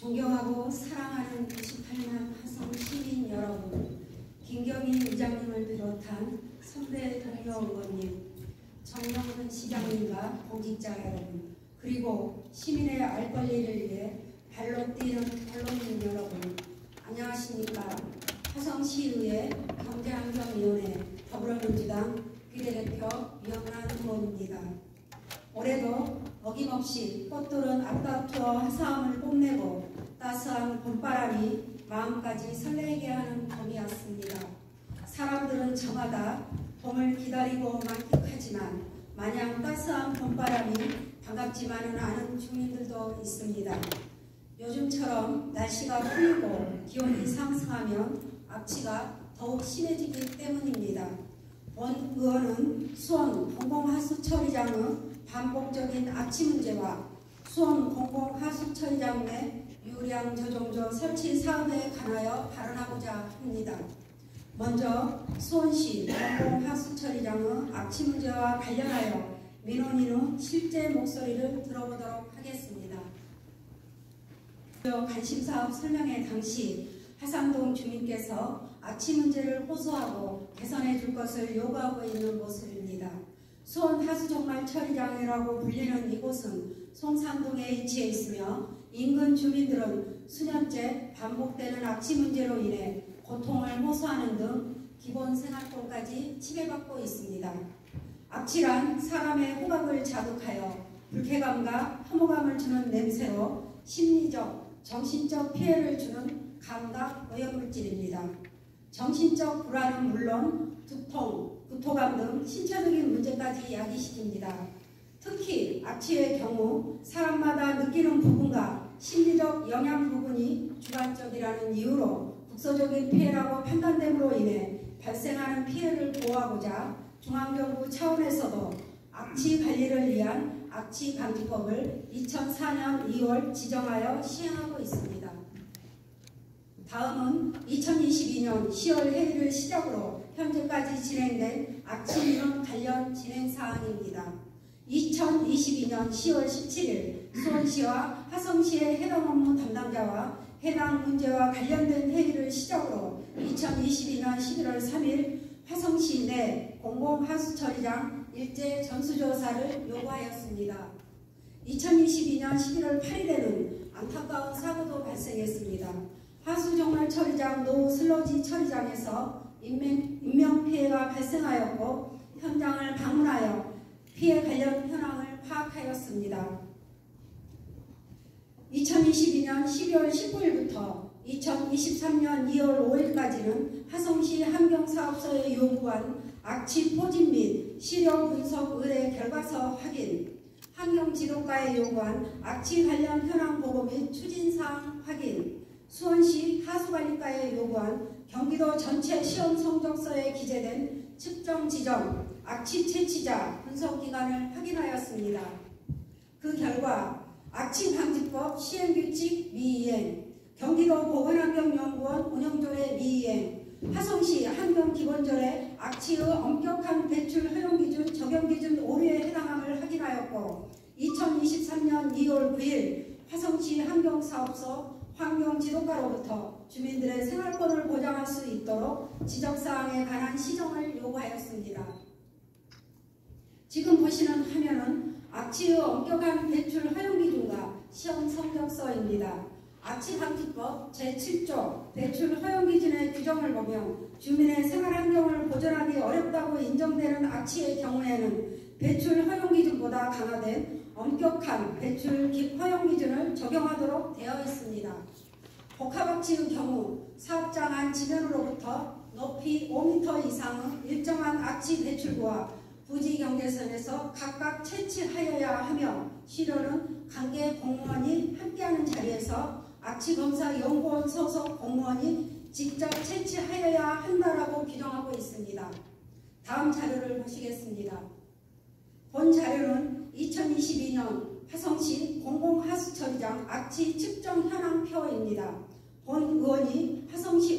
존경하고 사랑하는 98만 화성 시민 여러분, 김경인 의장님을 비롯한 선배 동료 의원님, 정명근 시장님과 공직자 여러분, 그리고 시민의 알 권리를 위해 발로 뛰는 언론인 여러분, 안녕하십니까. 화성시의회 경제환경위원회 더불어민주당 비례대표 이영란 의원입니다. 올해도 어김없이 꽃돌은 앞다투어 화사함을 뽐내고 따스한 봄바람이 마음까지 설레게 하는 봄이었습니다. 사람들은 저마다 봄을 기다리고 만끽하지만 마냥 따스한 봄바람이 반갑지만은 않은 주민들도 있습니다. 요즘처럼 날씨가 풀리고 기온이 상승하면 악취가 더욱 심해지기 때문입니다. 원 의원은 수원 공공하수처리장의 반복적인 악취 문제와 수원 공공하수처리장 내 유량 저종조 설치 사업에 관하여 발언하고자 합니다. 먼저 수원시 공공하수처리장의 악취 문제와 관련하여 민원인의 실제 목소리를 들어보도록 하겠습니다. 관심사업 설명회 당시 하상동 주민께서 악취 문제를 호소하고 개선해 줄 것을 요구하고 있는 모습입니다. 수원 하수종말 처리장이라고 불리는 이곳은 송산동에 위치해 있으며 인근 주민들은 수년째 반복되는 악취 문제로 인해 고통을 호소하는 등 기본 생활권까지 침해받고 있습니다. 악취란 사람의 후각을 자극하여 불쾌감과 혐오감을 주는 냄새로 심리적, 정신적 피해를 주는 감각 오염물질입니다. 정신적 불안은 물론 두통, 구토감 등 신체적인 문제까지 야기시킵니다. 특히 악취의 경우 사람마다 느끼는 부분과 심리적 영향 부분이 주관적이라는 이유로 국소적인 피해라고 판단됨으로 인해 발생하는 피해를 보호하고자 중앙정부 차원에서도 악취 관리를 위한 악취 방지법을 2004년 2월 지정하여 시행하고 있습니다. 다음은 2022년 10월 회의를 시작으로 현재까지 진행된 악취 민원 관련 진행 사항입니다. 2022년 10월 17일 수원시와 화성시의 해당 업무 담당자와 해당 문제와 관련된 회의를 시작으로 2022년 11월 3일 화성시 내 공공하수처리장 일제 전수조사를 요구하였습니다. 2022년 11월 8일에는 안타까운 사고도 발생했습니다. 하수종말 처리장 노후 슬러지 처리장에서 인명피해가 발생하였고 현장을 방문하여 피해 관련 현황을 파악하였습니다. 2022년 12월 19일부터 2023년 2월 5일까지는 화성시 환경사업소에 요구한 악취 포집 및 시료 분석 의뢰 결과서 확인, 환경지도과에 요구한 악취 관련 현황 보고 및 추진사항 확인, 수원시 하수관리과에 요구한 경기도 전체 시험 성적서에 기재된 측정 지점, 악취 채취자, 분석기간을 확인하였습니다. 그 결과 악취 방지법 시행규칙 미이행, 경기도 보건환경연구원 운영조례 미이행, 화성시 환경기본조례 악취의 엄격한 배출 허용기준 적용기준 오류에 해당함을 확인하였고 2023년 2월 9일 화성시 환경사업소 환경지도과로부터 주민들의 생활권을 보장할 수 있도록 지적사항에 관한 시정을 요구하였습니다. 지금 보시는 화면은 악취의 엄격한 배출 허용기준과 시험 성적서입니다. 악취방지법 제7조 배출 허용기준의 규정을 보면 주민의 생활환경을 보존하기 어렵다고 인정되는 악취의 경우에는 배출 허용기준보다 강화된 엄격한 배출 허용기준을 적용하도록 되어 있습니다. 복합악취의 경우 사업장 안 지면으로부터 높이 5m 이상의 일정한 악취 배출구와 부지경계선에서 각각 채취하여야 하며 시료는 관계 공무원이 함께하는 자리에서 악취검사연구원 소속 공무원이 직접 채취하여야 한다라고 규정하고 있습니다. 다음 자료를 보시겠습니다. 본 자료는 2022년 화성시 공공하수처리장 악취 측정 현황표입니다. 본 의원이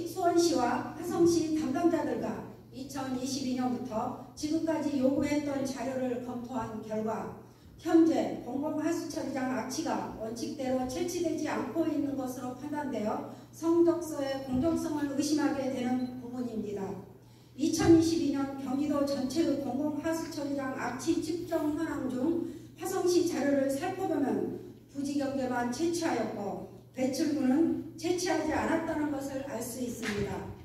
수원시와 화성시 담당자들과 2022년부터 지금까지 요구했던 자료를 검토한 결과 현재 공공하수처리장 악취가 원칙대로 채취되지 않고 있는 것으로 판단되어 성적서의 공정성을 의심하게 되는 부분입니다. 2022년 경기도 전체의 공공하수처리장 악취 측정 현황 중 화성시 자료를 살펴보면 부지경계만 채취하였고 배출구는 채취하지 않았다는 것을 알 수 있습니다.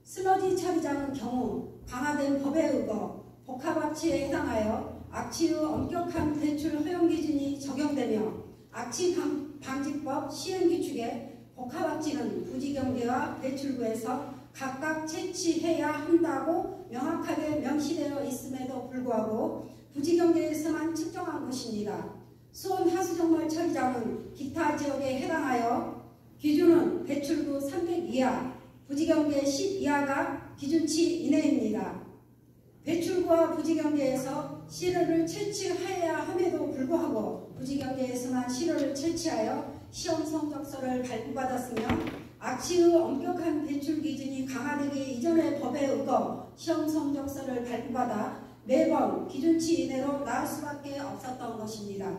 슬러지 처리장의 경우 강화된 법에 의거 복합악취에 해당하여 악취의 엄격한 배출 허용 기준이 적용되며 악취방지법 시행규칙에 복합악취는 부지경계와 배출구에서 각각 채취해야 한다고 명확하게 명시되어 있음에도 불구하고 부지경계에서만 측정한 것입니다. 수원하수정말 처리장은 기타 지역에 해당하여 기준은 배출구 300 이하, 부지경계 10 이하가 기준치 이내입니다. 배출구와 부지경계에서 시료를 채취해야 함에도 불구하고 부지경계에서만 시료를 채취하여 시험 성적서를 발부받았으며 악취의 엄격한 배출 기준이 강화되기 이전의 법에 의거 시험 성적서를 발부받아 매번 기준치 이내로 나올 수밖에 없었던 것입니다.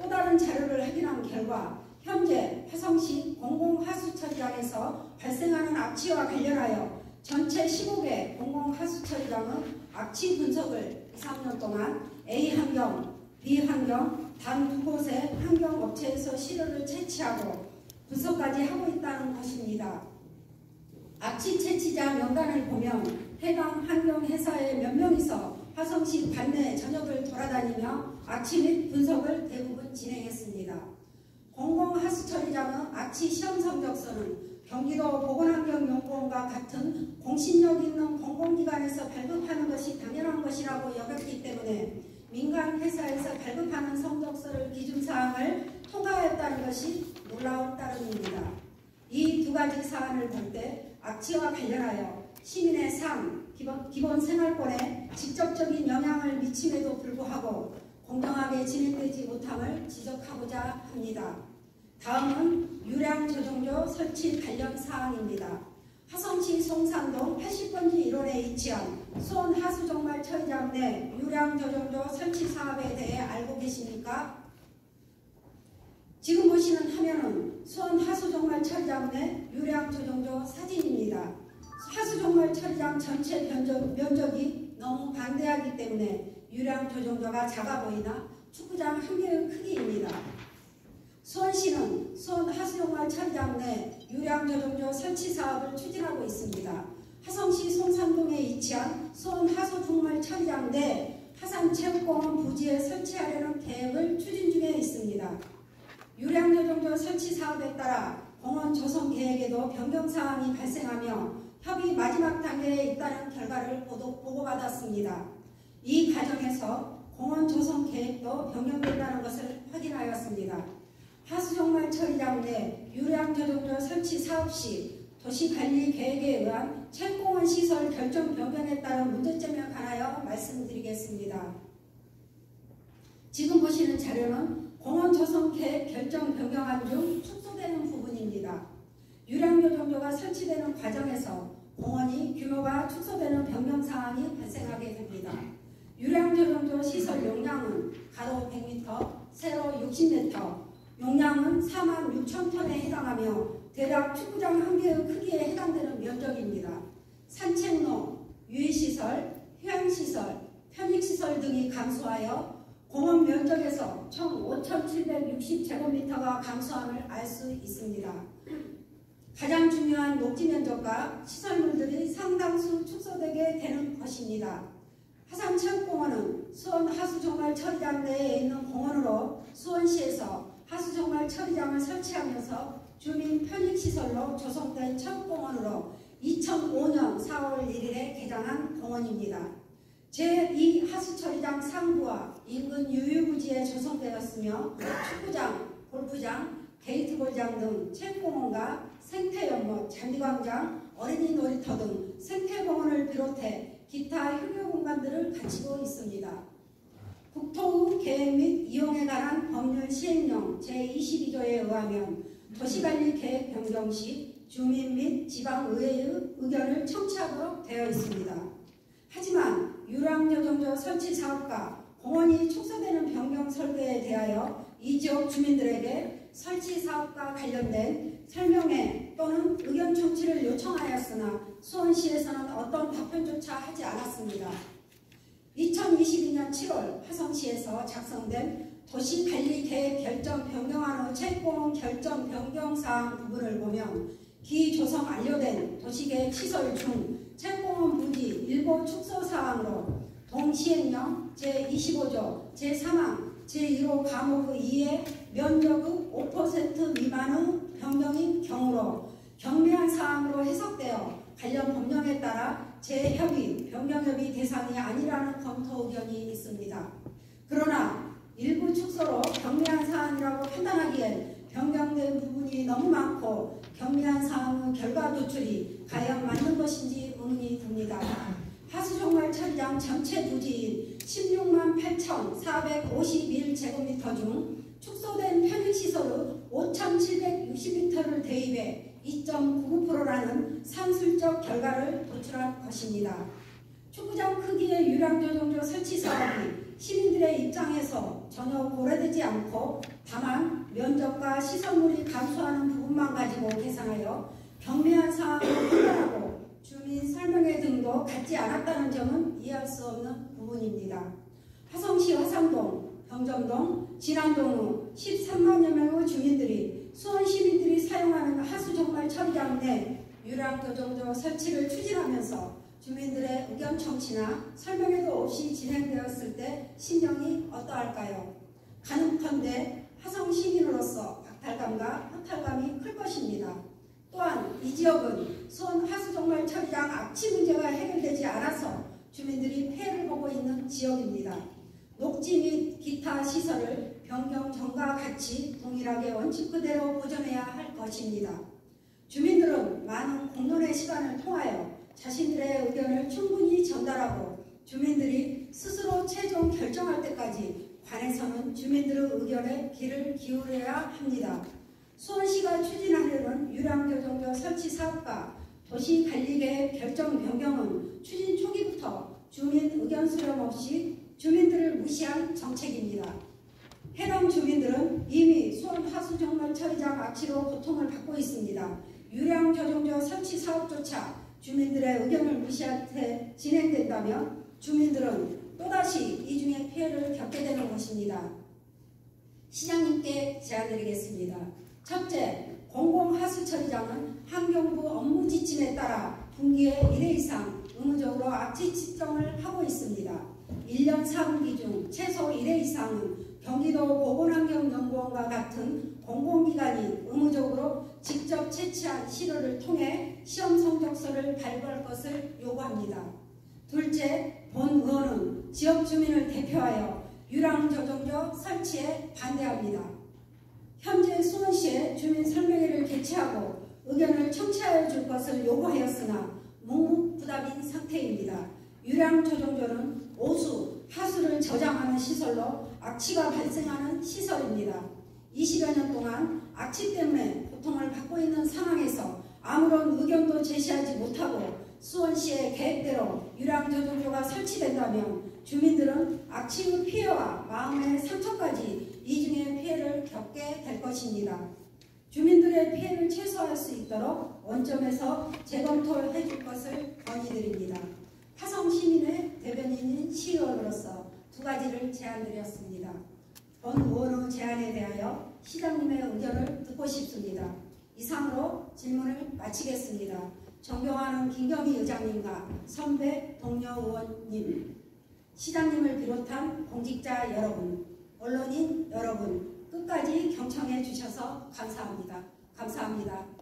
또 다른 자료를 확인한 결과 현재 화성시 공공하수처리장에서 발생하는 악취와 관련하여 전체 15개 공공하수처리장은 악취 분석을 2, 3년 동안 A환경, B환경 단 2곳의 환경업체에서 시료를 채취하고 분석까지 하고 있다는 것입니다. 악취 채취자 명단을 보면 해당 환경회사의 몇 명이서 화성시 관내 전역을 돌아다니며 악취 및 분석을 대부분 진행했습니다. 공공하수처리장의 악취 시험 성적서는 경기도 보건환경연구원과 같은 공신력 있는 공공기관에서 발급하는 것이 당연한 것이라고 여겼기 때문에 민간 회사에서 발급하는 성적서를 기준사항을 통과했다는 것이 놀라운 따름입니다. 이 두 가지 사안을 볼 때 악취와 관련하여 시민의 삶, 기본 생활권에 직접적인 영향을 미침에도 불구하고 공정하게 진행되지 못함을 지적하고자 합니다. 다음은 유량 저정조 설치 관련 사항입니다. 화성시 송산동 80번지 1호에 위치한 수원 하수정말 처리장 내 유량 저정조 설치 사업에 대해 알고 계십니까? 지금 보시는 화면은 수원 하수정말 처리장 내 유량 저정조 사진입니다. 하수정말 처리장 전체 면적이 너무 방대하기 때문에 유량 저정조가 작아 보이나 축구장 한 개의 크기입니다. 수원시는 수원 하수정말 처리장 내 유량 저정조 설치 사업을 추진하고 있습니다. 화성시 송산동에 위치한 수원 하수정말 처리장 내 화산체육공원 부지에 설치하려는 계획을 추진 중에 있습니다. 유량 저정조 설치 사업에 따라 공원 조성 계획에도 변경 사항이 발생하며 협의 마지막 단계에 있다는 결과를 보고받았습니다. 이 과정에서 공원 조성 계획도 변경된다는 것을 확인하였습니다. 하수정말 처리장 내 유량 저정조 설치 사업 시 도시관리 계획에 의한 체육공원 시설 결정 변경에 따른 문제점에 관하여 말씀드리겠습니다. 지금 보시는 자료는 공원 조성 계획 결정 변경안 중 축소되는 부분입니다. 유량 저정조가 설치되는 과정에서 공원이 규모가 축소되는 변경 사항이 발생하게 됩니다. 유량 저정조 시설 용량은 가로 100m, 세로 60m, 용량은 46,000톤에 해당하며 대략 축구장 한 개의 크기에 해당되는 면적입니다. 산책로, 유해시설, 휴양시설, 편익시설 등이 감소하여 공원 면적에서 총 5,760제곱미터가 감소함을 알 수 있습니다. 가장 중요한 녹지 면적과 시설물들이 상당수 축소되게 되는 것입니다. 화산체육공원은 수원 하수정말 처리장 내에 있는 공원으로 수원시에서 하수정말 처리장을 설치하면서 주민 편익시설로 조성된 체육공원으로 2005년 4월 1일에 개장한 공원입니다. 제2 하수처리장 상부와 인근 유휴부지에 조성되었으며 축구장, 골프장, 게이트볼장 등 체육공원과 생태연못, 잔디광장, 어린이 놀이터 등 생태공원을 비롯해 기타 휴게공간들을 갖추고 있습니다. 국토의 계획 및 이용에 관한 법률 시행령 제22조에 의하면 도시관리 계획 변경 시 주민 및 지방의회의 의견을 청취하도록 되어 있습니다. 하지만 유량 저정조 설치 사업과 공원이 축소되는 변경 설계에 대하여 이 지역 주민들에게 설치 사업과 관련된 설명회 또는 의견 청취를 요청하였으나 수원시에서는 어떤 답변조차 하지 않았습니다. 2022년 7월 화성시에서 작성된 도시관리계획 결정 변경안 후 채권 결정 변경사항 부분을 보면 기조성 완료된 도시계획 시설 중 채권원 부지 일부 축소사항으로 동시행령 제25조 제3항 제1호 과목 2의 면적의 5% 미만의 변경인 경우로 경미한 사항으로 해석되어 관련 법령에 따라 재협의, 변경협의 대상이 아니라는 검토 의견이 있습니다. 그러나 일부 축소로 경미한 사항이라고 판단하기엔 변경된 부분이 너무 많고 경미한 사항의 결과 도출이 과연 맞는 것인지 의문이 듭니다. 하수종말 처리장 전체 부지인 16만 8,451제곱미터 중 축소된 편익시설의 5,760m를 대입해 2.99%라는 산술적 결과를 도출한 것입니다. 축구장 크기의 유량조정조 설치 사업이 시민들의 입장에서 전혀 고려되지 않고 다만 면적과 시설물이 감소하는 부분만 가지고 계산하여 경미한 사항을 판단하고 주민 설명회 등도 갖지 않았다는 점은 이해할 수 없는 부분입니다. 화성시 화산동, 병점동, 진안동 의 13만여 명의 주민들이 수원 시민들이 사용하는 하수종말 처리장 내 유량조정조 설치를 추진하면서 주민들의 의견 청취나 설명회도 없이 진행되었을 때 심정이 어떠할까요? 가능컨대 화성 시민으로서 박탈감과 허탈감이 클 것입니다. 또한 이 지역은 수원 하수종말 처리장 악취 문제가 해결되지 않아서 주민들이 폐해를 보고 있는 지역입니다. 녹지 및 기타 시설을 변경 전과 같이 동일하게 원칙 그대로 보존해야 할 것입니다. 주민들은 많은 공론의 시간을 통하여 자신들의 의견을 충분히 전달하고 주민들이 스스로 최종 결정할 때까지 관에서는 주민들의 의견에 귀를 기울여야 합니다. 수원시가 추진하려는 유량조정조 설치 사업과 도시관리계획 결정 변경은 추진 초기부터 주민 의견 수렴 없이 주민들을 무시한 정책입니다. 해당 주민들은 이미 수원 하수종말 처리장 악취로 고통을 받고 있습니다. 유량조정조 설치 사업조차 주민들의 의견을 무시한 채 진행된다면 주민들은 또다시 이 중에 피해를 겪게 되는 것입니다. 시장님께 제안드리겠습니다. 첫째, 공공하수처리장은 환경부 업무 지침에 따라 분기에 1회 이상 의무적으로 악취 측정을 하고 있습니다. 1년 4분기 중 최소 1회 이상은 경기도 보건환경연구원과 같은 공공기관이 의무적으로 직접 채취한 시료를 통해 시험 성적서를 발부할 것을 요구합니다. 둘째, 본 의원은 지역 주민을 대표하여 유량조정조 설치에 반대합니다. 현재 수원시에 주민 설명회를 개최하고 의견을 청취하여 줄 것을 요구하였으나 묵묵부답인 상태입니다. 유량조정조는 오수, 하수를 저장하는 시설로 악취가 발생하는 시설입니다. 20여 년 동안 악취 때문에 고통을 받고 있는 상황에서 아무런 의견도 제시하지 못하고 수원시의 계획대로 유량조정조가 설치된다면 주민들은 악취의 피해와 마음의 상처까지 이중의 피해를 겪게 될 것입니다. 주민들의 피해를 최소화할 수 있도록 원점에서 재검토를 해줄 것을 건의드립니다. 화성시민의 대변인인 시의원으로서 두 가지를 제안드렸습니다. 본 의원의 제안에 대하여 시장님의 의견을 듣고 싶습니다. 이상으로 질문을 마치겠습니다. 존경하는 김경희 의장님과 선배 동료 의원님, 시장님을 비롯한 공직자 여러분, 언론인 여러분, 끝까지 경청해 주셔서 감사합니다. 감사합니다.